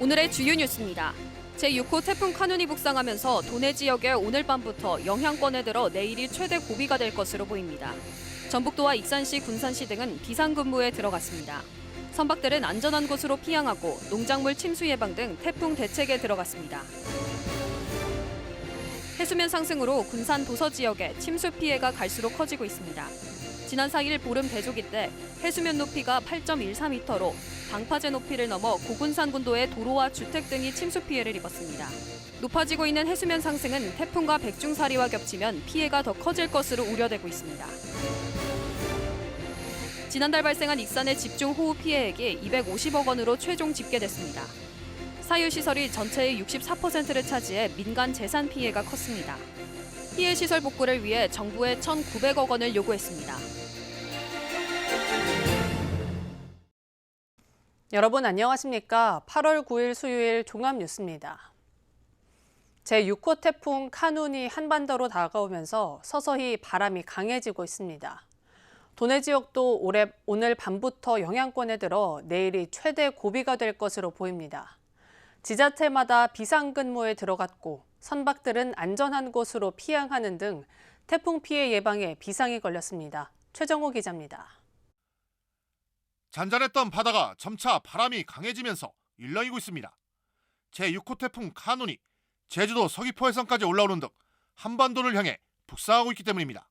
오늘의 주요 뉴스입니다. 제6호 태풍 카눈이 북상하면서 도내 지역에 오늘 밤부터 영향권에 들어 내일이 최대 고비가 될 것으로 보입니다. 전북도와 익산시, 군산시 등은 비상근무에 들어갔습니다. 선박들은 안전한 곳으로 피항하고 농작물 침수 예방 등 태풍 대책에 들어갔습니다. 해수면 상승으로 군산 도서 지역에 침수 피해가 갈수록 커지고 있습니다. 지난 4일 보름 대조기 때 해수면 높이가 8.14m로 방파제 높이를 넘어 고군산 군도의 도로와 주택 등이 침수 피해를 입었습니다. 높아지고 있는 해수면 상승은 태풍과 백중사리와 겹치면 피해가 더 커질 것으로 우려되고 있습니다. 지난달 발생한 익산의 집중호우 피해액이 250억 원으로 최종 집계됐습니다. 사유시설이 전체의 64%를 차지해 민간 재산 피해가 컸습니다. 피해 시설 복구를 위해 정부에 1,900억 원을 요구했습니다. 여러분 안녕하십니까? 8월 9일 수요일 종합뉴스입니다. 제6호 태풍 카눈이 한반도로 다가오면서 서서히 바람이 강해지고 있습니다. 도내 지역도 오늘 밤부터 영향권에 들어 내일이 최대 고비가 될 것으로 보입니다. 지자체마다 비상근무에 들어갔고 선박들은 안전한 곳으로 피항하는 등 태풍 피해 예방에 비상이 걸렸습니다. 최정호 기자입니다. 잔잔했던 바다가 점차 바람이 강해지면서 일렁이고 있습니다. 제6호 태풍 카눈이 제주도 서귀포 해상까지 올라오는 등 한반도를 향해 북상하고 있기 때문입니다.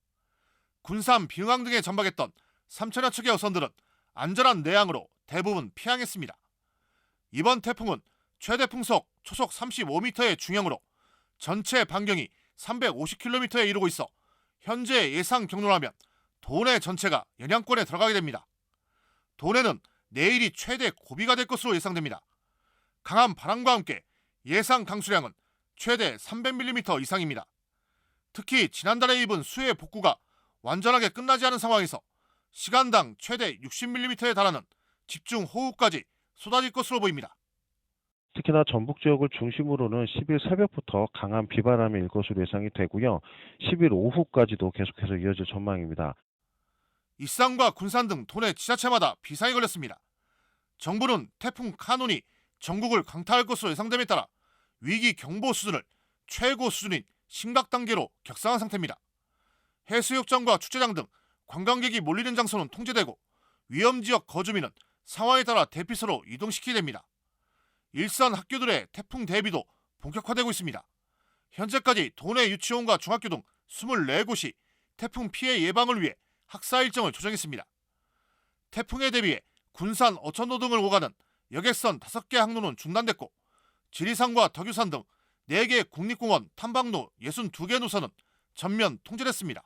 군산, 비흥항 등에 전박했던 3천여 척의 어선들은 안전한 내항으로 대부분 피항했습니다. 이번 태풍은 최대 풍속 초속 35m의 중형으로 전체 반경이 350km에 이르고 있어 현재 예상 경로라면 도내 전체가 영향권에 들어가게 됩니다. 도내는 내일이 최대 고비가 될 것으로 예상됩니다. 강한 바람과 함께 예상 강수량은 최대 300mm 이상입니다. 특히 지난달에 입은 수해 복구가 완전하게 끝나지 않은 상황에서 시간당 최대 60mm에 달하는 집중호우까지 쏟아질 것으로 보입니다. 특히나 전북 지역을 중심으로는 10일 새벽부터 강한 비바람이 일 것으로 예상이 되고요. 10일 오후까지도 계속해서 이어질 전망입니다. 익산과 군산 등 도내 지자체마다 비상이 걸렸습니다. 정부는 태풍 카눈이 전국을 강타할 것으로 예상됨에 따라 위기 경보 수준을 최고 수준인 심각 단계로 격상한 상태입니다. 해수욕장과 축제장 등 관광객이 몰리는 장소는 통제되고 위험지역 거주민은 상황에 따라 대피소로 이동시키게 됩니다. 일선 학교들의 태풍 대비도 본격화되고 있습니다. 현재까지 도내 유치원과 중학교 등 24곳이 태풍 피해 예방을 위해 학사 일정을 조정했습니다. 태풍에 대비해 군산, 어천도 등을 오가는 여객선 5개 항로는 중단됐고 지리산과 덕유산 등 4개 국립공원 탐방로 62개 노선은 전면 통제됐습니다.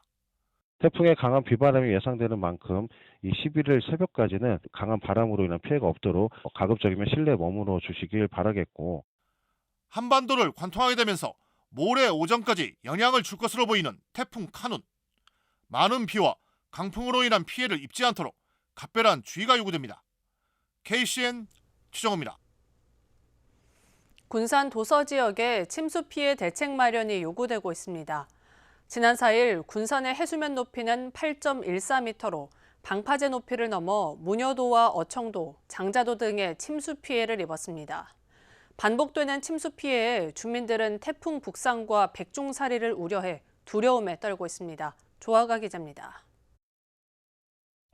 태풍의 강한 비바람이 예상되는 만큼 이 11일 새벽까지는 강한 바람으로 인한 피해가 없도록 가급적이면 실내에 머물러 주시길 바라겠고, 한반도를 관통하게 되면서 모레 오전까지 영향을 줄 것으로 보이는 태풍 카눈. 많은 비와 강풍으로 인한 피해를 입지 않도록 각별한 주의가 요구됩니다. KCN 최정호입니다. 군산 도서 지역에 침수 피해 대책 마련이 요구되고 있습니다. 지난 4일 군산의 해수면 높이는 8.14m로 방파제 높이를 넘어 무녀도와 어청도, 장자도 등의 침수 피해를 입었습니다. 반복되는 침수 피해에 주민들은 태풍 북상과 백중사리를 우려해 두려움에 떨고 있습니다. 조아가 기자입니다.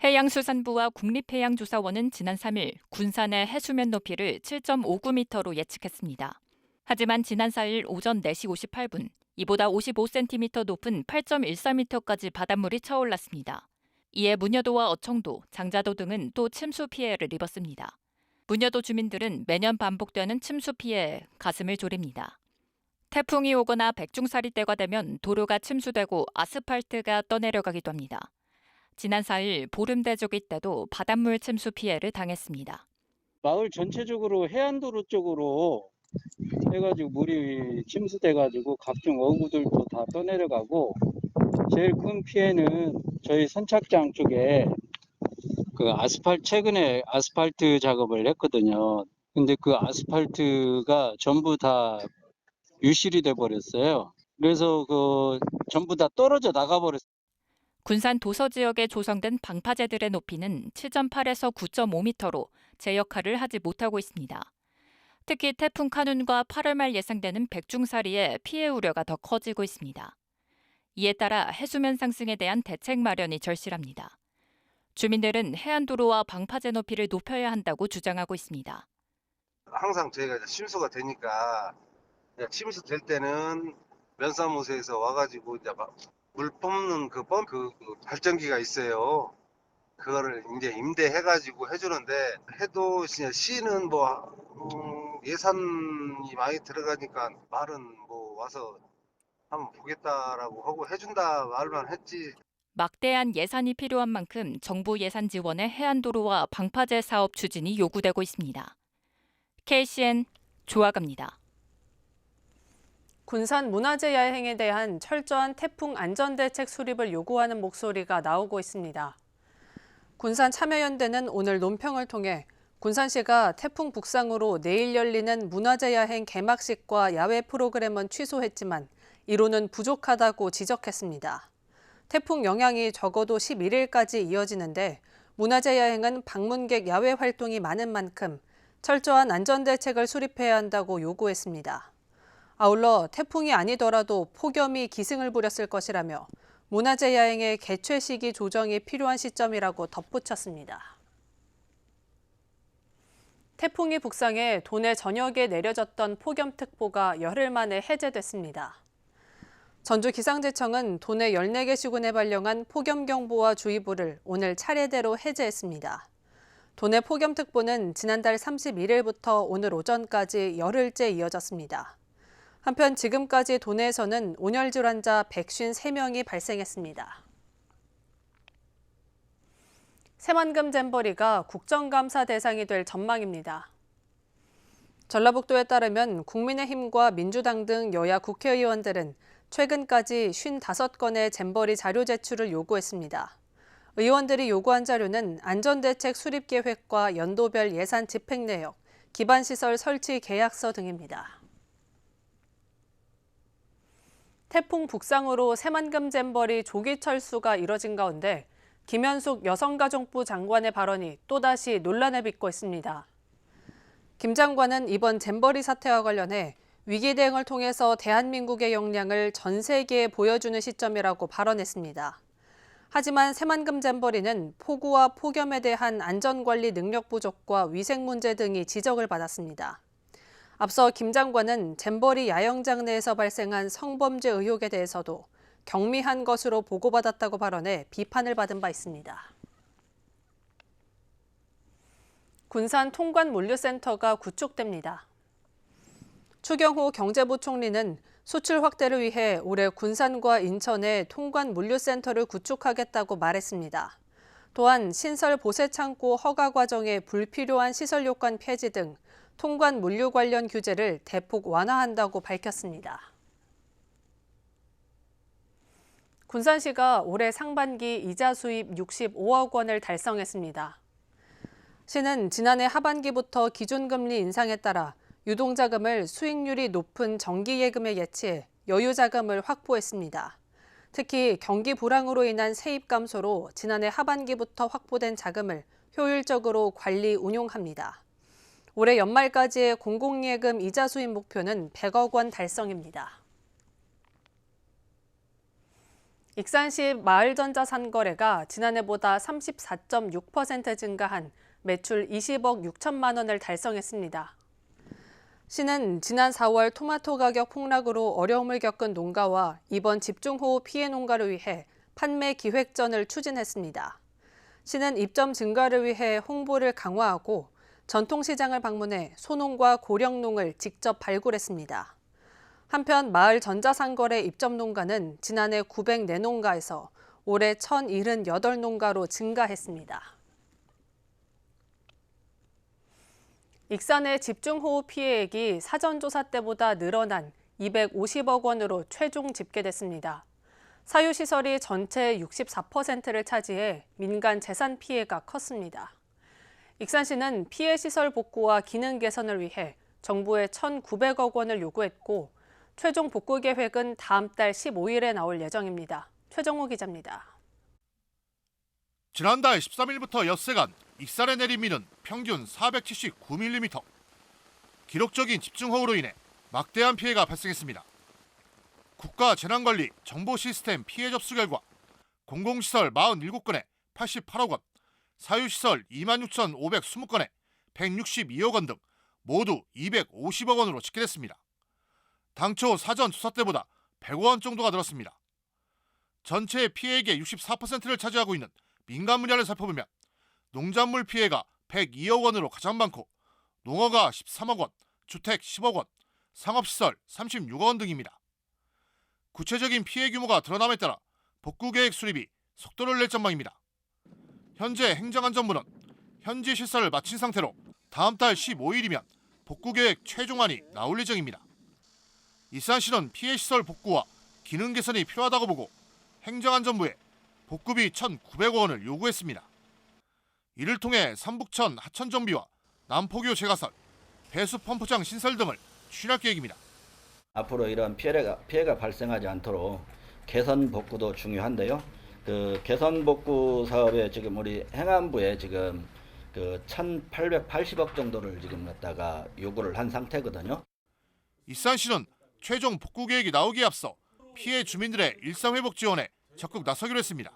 해양수산부와 국립해양조사원은 지난 3일 군산의 해수면 높이를 7.59m로 예측했습니다. 하지만 지난 4일 오전 4시 58분, 이보다 55cm 높은 8.14m까지 바닷물이 차올랐습니다. 이에 무녀도와 어청도, 장자도 등은 또 침수 피해를 입었습니다. 무녀도 주민들은 매년 반복되는 침수 피해에 가슴을 졸입니다. 태풍이 오거나 백중사리 때가 되면 도로가 침수되고 아스팔트가 떠내려가기도 합니다. 지난 4일 보름대조기 때도 바닷물 침수 피해를 당했습니다. 마을 전체적으로 해안도로 쪽으로 해가지고 물이 침수돼가지고 각종 어구들도 다 떠내려가고, 제일 큰 피해는 저희 선착장 쪽에 최근에 아스팔트 작업을 했거든요. 근데 그 아스팔트가 전부 다 유실이 돼 버렸어요. 그래서 전부 다 떨어져 나가 버렸어요. 군산 도서 지역에 조성된 방파제들의 높이는 7.8에서 9.5m로 제 역할을 하지 못하고 있습니다. 특히 태풍 카눈과 8월 말 예상되는 백중사리에 피해 우려가 더 커지고 있습니다. 이에 따라 해수면 상승에 대한 대책 마련이 절실합니다. 주민들은 해안도로와 방파제 높이를 높여야 한다고 주장하고 있습니다. 항상 저희가 이제 침수가 되니까 침수 될 때는 면사무소에서 와가지고 이제 막 물 뽑는 그 발전기가 있어요. 그거를 이제 임대해가지고 해주는데 해도 시는 뭐 예산이 많이 들어가니까 말은 뭐 와서 한번 보겠다라고 하고 해준다 말만 했지. 막대한 예산이 필요한 만큼 정부 예산 지원에 해안도로와 방파제 사업 추진이 요구되고 있습니다. KCN 조아갑니다. 군산 문화재 야행에 대한 철저한 태풍 안전대책 수립을 요구하는 목소리가 나오고 있습니다. 군산 참여연대는 오늘 논평을 통해 군산시가 태풍 북상으로 내일 열리는 문화재 야행 개막식과 야외 프로그램은 취소했지만 이로는 부족하다고 지적했습니다. 태풍 영향이 적어도 11일까지 이어지는데 문화재 야행은 방문객 야외 활동이 많은 만큼 철저한 안전대책을 수립해야 한다고 요구했습니다. 아울러 태풍이 아니더라도 폭염이 기승을 부렸을 것이라며 문화재 야행의 개최 시기 조정이 필요한 시점이라고 덧붙였습니다. 태풍이 북상해 도내 전역에 내려졌던 폭염특보가 열흘 만에 해제됐습니다. 전주기상제청은 도내 14개 시군에 발령한 폭염경보와 주의보를 오늘 차례대로 해제했습니다. 도내 폭염특보는 지난달 31일부터 오늘 오전까지 열흘째 이어졌습니다. 한편 지금까지 도내에서는 온열질 환자 153명이 발생했습니다. 새만금 잼버리가 국정감사 대상이 될 전망입니다. 전라북도에 따르면 국민의힘과 민주당 등 여야 국회의원들은 최근까지 55건의 잼버리 자료 제출을 요구했습니다. 의원들이 요구한 자료는 안전대책 수립 계획과 연도별 예산 집행 내역, 기반시설 설치 계약서 등입니다. 태풍 북상으로 새만금 잼버리 조기 철수가 이뤄진 가운데 김현숙 여성가족부 장관의 발언이 또다시 논란을 빚고 있습니다. 김 장관은 이번 잼버리 사태와 관련해 위기 대응을 통해서 대한민국의 역량을 전 세계에 보여주는 시점이라고 발언했습니다. 하지만 새만금 잼버리는 폭우와 폭염에 대한 안전관리 능력 부족과 위생 문제 등이 지적을 받았습니다. 앞서 김 장관은 잼버리 야영장 내에서 발생한 성범죄 의혹에 대해서도 경미한 것으로 보고받았다고 발언해 비판을 받은 바 있습니다. 군산 통관물류센터가 구축됩니다. 추경호 경제부총리는 수출 확대를 위해 올해 군산과 인천에 통관물류센터를 구축하겠다고 말했습니다. 또한 신설 보세창고 허가 과정에 불필요한 시설 요건 폐지 등 통관 물류 관련 규제를 대폭 완화한다고 밝혔습니다. 군산시가 올해 상반기 이자 수입 65억 원을 달성했습니다. 시는 지난해 하반기부터 기준금리 인상에 따라 유동자금을 수익률이 높은 정기예금에 예치해 여유자금을 확보했습니다. 특히 경기 불황으로 인한 세입 감소로 지난해 하반기부터 확보된 자금을 효율적으로 관리 운용합니다. 올해 연말까지의 공공예금 이자 수입 목표는 100억 원 달성입니다. 익산시 마을전자 산거래가 지난해보다 34.6% 증가한 매출 20억 6천만 원을 달성했습니다. 시는 지난 4월 토마토 가격 폭락으로 어려움을 겪은 농가와 이번 집중호우 피해 농가를 위해 판매 기획전을 추진했습니다. 시는 입점 증가를 위해 홍보를 강화하고 전통시장을 방문해 소농과 고령농을 직접 발굴했습니다. 한편 마을 전자상거래 입점 농가는 지난해 904농가에서 올해 1,078농가로 증가했습니다. 익산의 집중호우 피해액이 사전조사 때보다 늘어난 250억 원으로 최종 집계됐습니다. 사유시설이 전체의 64%를 차지해 민간 재산 피해가 컸습니다. 익산시는 피해 시설 복구와 기능 개선을 위해 정부에 1,900억 원을 요구했고 최종 복구 계획은 다음 달 15일에 나올 예정입니다. 최정호 기자입니다. 기록적인 집중호우로 인해 막대한 피해가 발생했습니다. 국가재난관리 정보시스템 피해 접수 결과 공공시설 47건에 88억 원, 사유시설 26,520건에 162억 원 등 모두 250억 원으로 집계됐습니다. 당초 사전 조사 때보다 100억 원 정도가 늘었습니다. 전체 피해액의 64%를 차지하고 있는 민간 분야를 살펴보면 농작물 피해가 102억 원으로 가장 많고 농어가 13억 원, 주택 10억 원, 상업시설 36억 원 등입니다. 구체적인 피해 규모가 드러남에 따라 복구계획 수립이 속도를 낼 전망입니다. 현재 행정안전부는 현지 실사를 마친 상태로 다음 달 15일이면 복구계획 최종안이 나올 예정입니다. 일산시는 피해시설 복구와 기능 개선이 필요하다고 보고 행정안전부에 복구비 1,900억 원을 요구했습니다. 이를 통해 삼북천 하천 정비와 남포교 재가설, 배수 펌프장 신설 등을 추진할 계획입니다. 앞으로 이런 피해가 발생하지 않도록 개선 복구도 중요한데요. 그 개선 복구 사업에 지금 우리 행안부에 지금 그 1,880억 정도를 지금 갖다가 요구를 한 상태거든요. 일산시는 최종 복구 계획이 나오기에 앞서 피해 주민들의 일상회복 지원에 적극 나서기로 했습니다.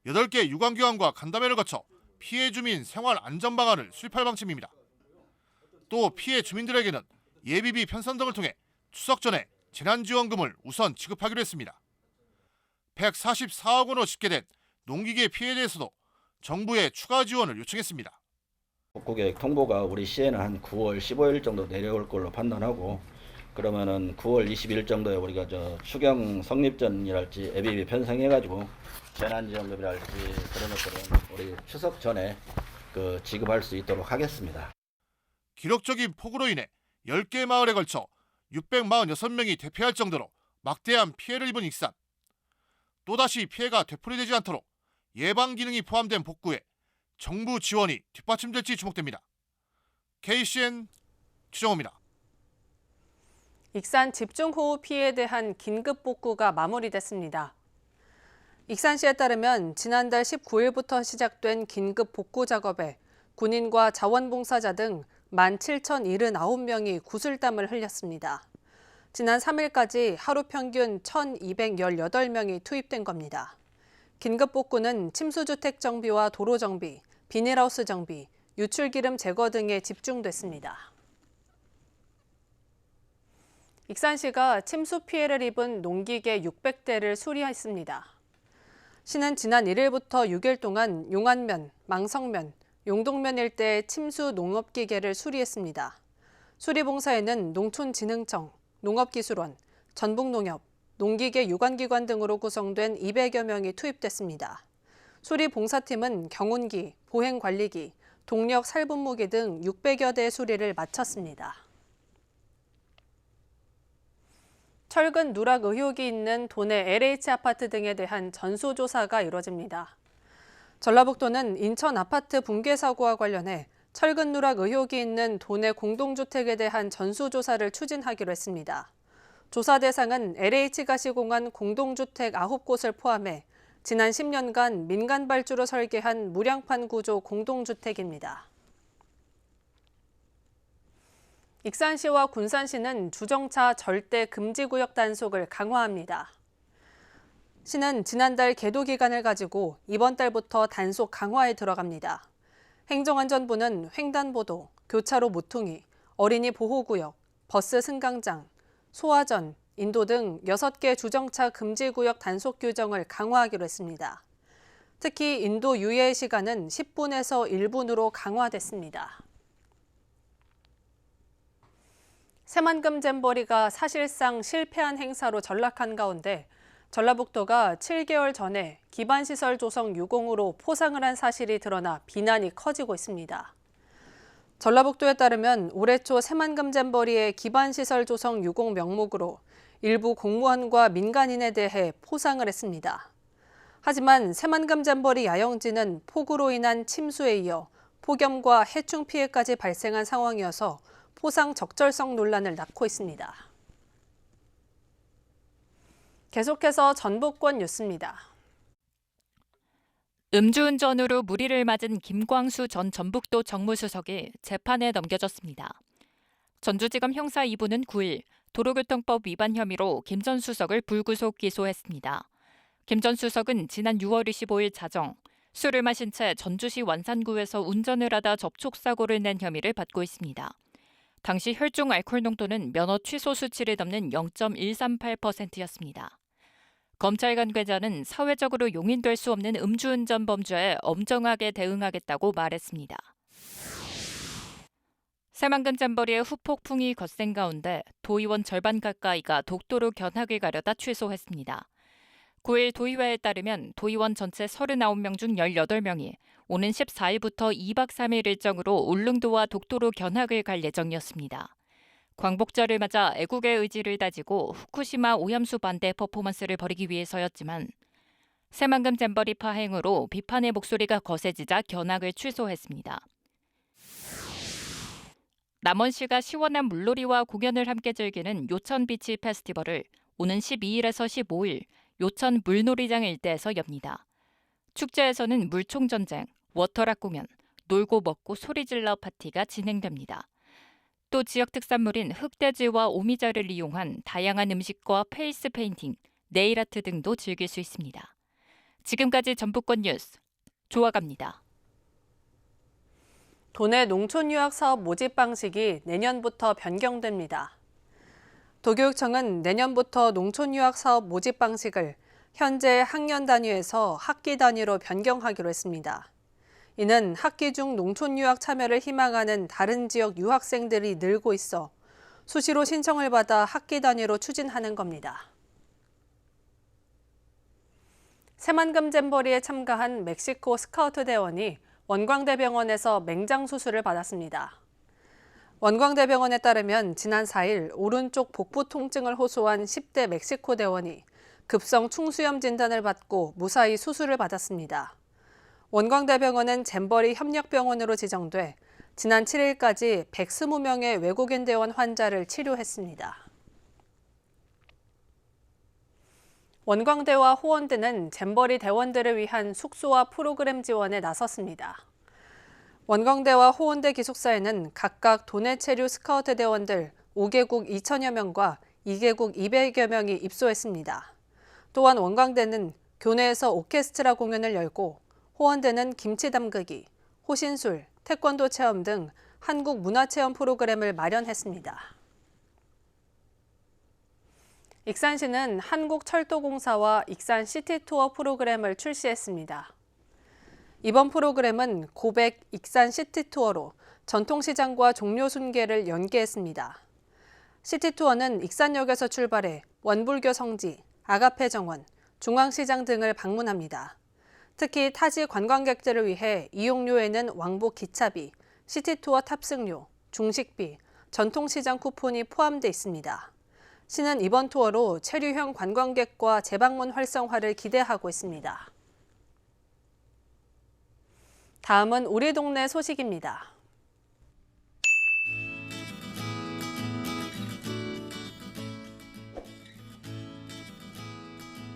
8개 유관기관과 간담회를 거쳐 피해 주민 생활 안전 방안을 수립할 방침입니다. 또 피해 주민들에게는 예비비 편성 등을 통해 추석 전에 재난지원금을 우선 지급하기로 했습니다. 144억 원으로 집계된 농기계 피해에 대해서도 정부에 추가 지원을 요청했습니다. 복구계획 통보가 우리 시에는 한 9월 15일 정도 내려올 걸로 판단하고, 그러면은 9월 20일 정도에 우리가 추경 성립전이랄지 예비비 편성해가지고 재난지원금이랄지 그런 것들은 우리 추석 전에 지급할 수 있도록 하겠습니다. 기록적인 폭우로 인해 10개 마을에 걸쳐 646명이 대피할 정도로 막대한 피해를 입은 익산. 또다시 피해가 되풀이되지 않도록 예방 기능이 포함된 복구에 정부 지원이 뒷받침될지 주목됩니다. KCN 추정호입니다. 익산 집중호우 피해에 대한 긴급 복구가 마무리됐습니다. 익산시에 따르면 지난달 19일부터 시작된 긴급 복구 작업에 군인과 자원봉사자 등 17,079명이 구슬땀을 흘렸습니다. 지난 3일까지 하루 평균 1,218명이 투입된 겁니다. 긴급 복구는 침수주택 정비와 도로 정비, 비닐하우스 정비, 유출기름 제거 등에 집중됐습니다. 익산시가 침수 피해를 입은 농기계 600대를 수리했습니다. 시는 지난 1일부터 6일 동안 용안면, 망성면, 용동면 일대의 침수 농업기계를 수리했습니다. 수리봉사에는 농촌진흥청, 농업기술원, 전북농협, 농기계 유관기관 등으로 구성된 200여 명이 투입됐습니다. 수리봉사팀은 경운기, 보행관리기, 동력 살분무기 등 600여 대의 수리를 마쳤습니다. 철근 누락 의혹이 있는 도내 LH 아파트 등에 대한 전수조사가 이뤄집니다. 전라북도는 인천 아파트 붕괴 사고와 관련해 철근 누락 의혹이 있는 도내 공동주택에 대한 전수조사를 추진하기로 했습니다. 조사 대상은 LH가시공한 공동주택 9곳을 포함해 지난 10년간 민간 발주로 설계한 무량판 구조 공동주택입니다. 익산시와 군산시는 주정차 절대 금지구역 단속을 강화합니다. 시는 지난달 계도 기간을 가지고 이번 달부터 단속 강화에 들어갑니다. 행정안전부는 횡단보도, 교차로 모퉁이, 어린이 보호구역, 버스 승강장, 소화전, 인도 등 6개 주정차 금지구역 단속 규정을 강화하기로 했습니다. 특히 인도 유예 시간은 10분에서 1분으로 강화됐습니다. 새만금 잼버리가 사실상 실패한 행사로 전락한 가운데 전라북도가 7개월 전에 기반시설 조성 유공으로 포상을 한 사실이 드러나 비난이 커지고 있습니다. 전라북도에 따르면 올해 초 새만금 잼버리의 기반시설 조성 유공 명목으로 일부 공무원과 민간인에 대해 포상을 했습니다. 하지만 새만금 잼버리 야영지는 폭우로 인한 침수에 이어 폭염과 해충 피해까지 발생한 상황이어서 포상 적절성 논란을 낳고 있습니다. 계속해서 전북권 뉴스입니다. 음주운전으로 무리를 맞은 김광수 전 전북도 정무수석이 재판에 넘겨졌습니다. 전주지검 형사 2부는 9일 도로교통법 위반 혐의로 김 전 수석을 불구속 기소했습니다. 김 전 수석은 지난 6월 25일 자정 술을 마신 채 전주시 완산구에서 운전을 하다 접촉사고를 낸 혐의를 받고 있습니다. 당시 혈중 알코올 농도는 면허 취소 수치를 넘는 0.138%였습니다. 검찰 관계자는 사회적으로 용인될 수 없는 음주운전 범죄에 엄정하게 대응하겠다고 말했습니다. 새만금 잼버리의 후폭풍이 거센 가운데 도의원 절반 가까이가 독도로 견학을 가려다 취소했습니다. 9일 도의회에 따르면 도의원 전체 39명 중 18명이 오는 14일부터 2박 3일 일정으로 울릉도와 독도로 견학을 갈 예정이었습니다. 광복절을 맞아 애국의 의지를 다지고 후쿠시마 오염수 반대 퍼포먼스를 벌이기 위해서였지만 새만금 잼버리 파행으로 비판의 목소리가 거세지자 견학을 취소했습니다. 남원시가 시원한 물놀이와 공연을 함께 즐기는 요천 비치 페스티벌을 오는 12일에서 15일 요천 물놀이장 일대에서 엽니다. 축제에서는 물총전쟁, 워터락 공연, 놀고 먹고 소리질러 파티가 진행됩니다. 또 지역 특산물인 흑돼지와 오미자를 이용한 다양한 음식과 페이스 페인팅, 네일아트 등도 즐길 수 있습니다. 지금까지 전북권 뉴스 조아갑니다. 도내 농촌유학 사업 모집 방식이 내년부터 변경됩니다. 도교육청은 내년부터 농촌유학 사업 모집 방식을 현재 학년 단위에서 학기 단위로 변경하기로 했습니다. 이는 학기 중 농촌유학 참여를 희망하는 다른 지역 유학생들이 늘고 있어 수시로 신청을 받아 학기 단위로 추진하는 겁니다. 새만금 잼버리에 참가한 멕시코 스카우트 대원이 원광대병원에서 맹장 수술을 받았습니다. 원광대병원에 따르면 지난 4일 오른쪽 복부 통증을 호소한 10대 멕시코 대원이 급성 충수염 진단을 받고 무사히 수술을 받았습니다. 원광대병원은 잼버리 협력병원으로 지정돼 지난 7일까지 120명의 외국인 대원 환자를 치료했습니다. 원광대와 호원대는 잼버리 대원들을 위한 숙소와 프로그램 지원에 나섰습니다. 원광대와 호원대 기숙사에는 각각 도내 체류 스카우트 대원들 5개국 2천여 명과 2개국 200여 명이 입소했습니다. 또한 원광대는 교내에서 오케스트라 공연을 열고 호원대는 김치 담그기, 호신술, 태권도 체험 등 한국 문화체험 프로그램을 마련했습니다. 익산시는 한국철도공사와 익산 시티투어 프로그램을 출시했습니다. 이번 프로그램은 고백 익산 시티투어로 전통시장과 종묘순계를 연계했습니다. 시티투어는 익산역에서 출발해 원불교 성지, 아가페 정원, 중앙시장 등을 방문합니다. 특히 타지 관광객들을 위해 이용료에는 왕복 기차비, 시티투어 탑승료, 중식비, 전통시장 쿠폰이 포함돼 있습니다. 시는 이번 투어로 체류형 관광객과 재방문 활성화를 기대하고 있습니다. 다음은 우리 동네 소식입니다.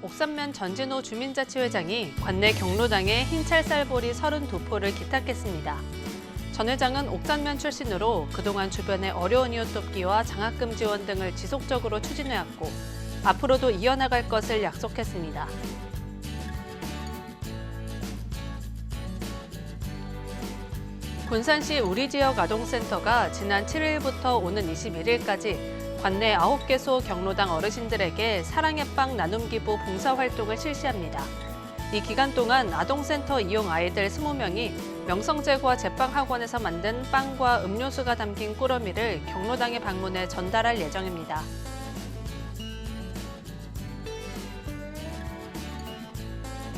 옥산면 전진호 주민자치회장이 관내 경로당에 흰찰쌀보리 32포를 기탁했습니다. 전 회장은 옥산면 출신으로 그동안 주변의 어려운 이웃 돕기와 장학금 지원 등을 지속적으로 추진해왔고 앞으로도 이어나갈 것을 약속했습니다. 군산시 우리지역아동센터가 지난 7일부터 오는 21일까지 관내 9개소 경로당 어르신들에게 사랑의 빵 나눔 기부 봉사활동을 실시합니다. 이 기간 동안 아동센터 이용 아이들 20명이 명성제과 제빵학원에서 만든 빵과 음료수가 담긴 꾸러미를 경로당에 방문해 전달할 예정입니다.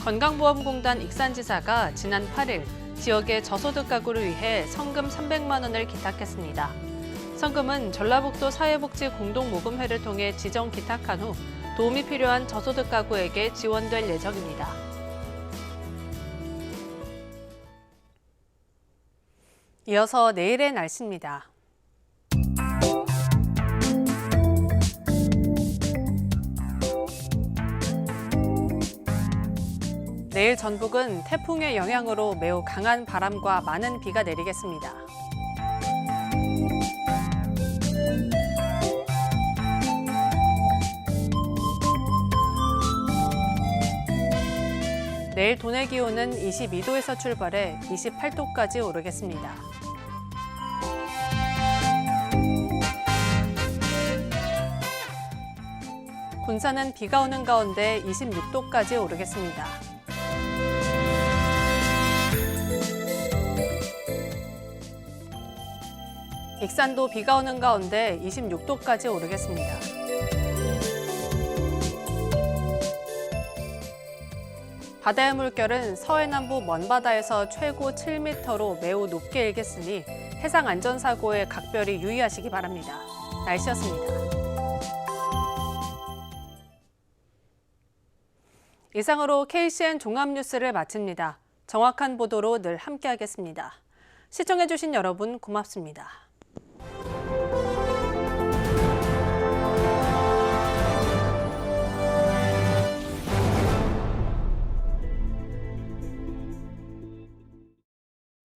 건강보험공단 익산지사가 지난 8일 지역의 저소득 가구를 위해 성금 300만 원을 기탁했습니다. 성금은 전라북도 사회복지공동모금회를 통해 지정 기탁한 후 도움이 필요한 저소득 가구에게 지원될 예정입니다. 이어서 내일의 날씨입니다. 내일 전북은 태풍의 영향으로 매우 강한 바람과 많은 비가 내리겠습니다. 내일 도내 기온은 22도에서 출발해 28도까지 오르겠습니다. 군산은 비가 오는 가운데 26도까지 오르겠습니다. 익산도 비가 오는 가운데 26도까지 오르겠습니다. 바다의 물결은 서해남부 먼바다에서 최고 7m로 매우 높게 일겠으니 해상 안전사고에 각별히 유의하시기 바랍니다. 날씨였습니다. 이상으로 KCN 종합뉴스를 마칩니다. 정확한 보도로 늘 함께하겠습니다. 시청해주신 여러분 고맙습니다.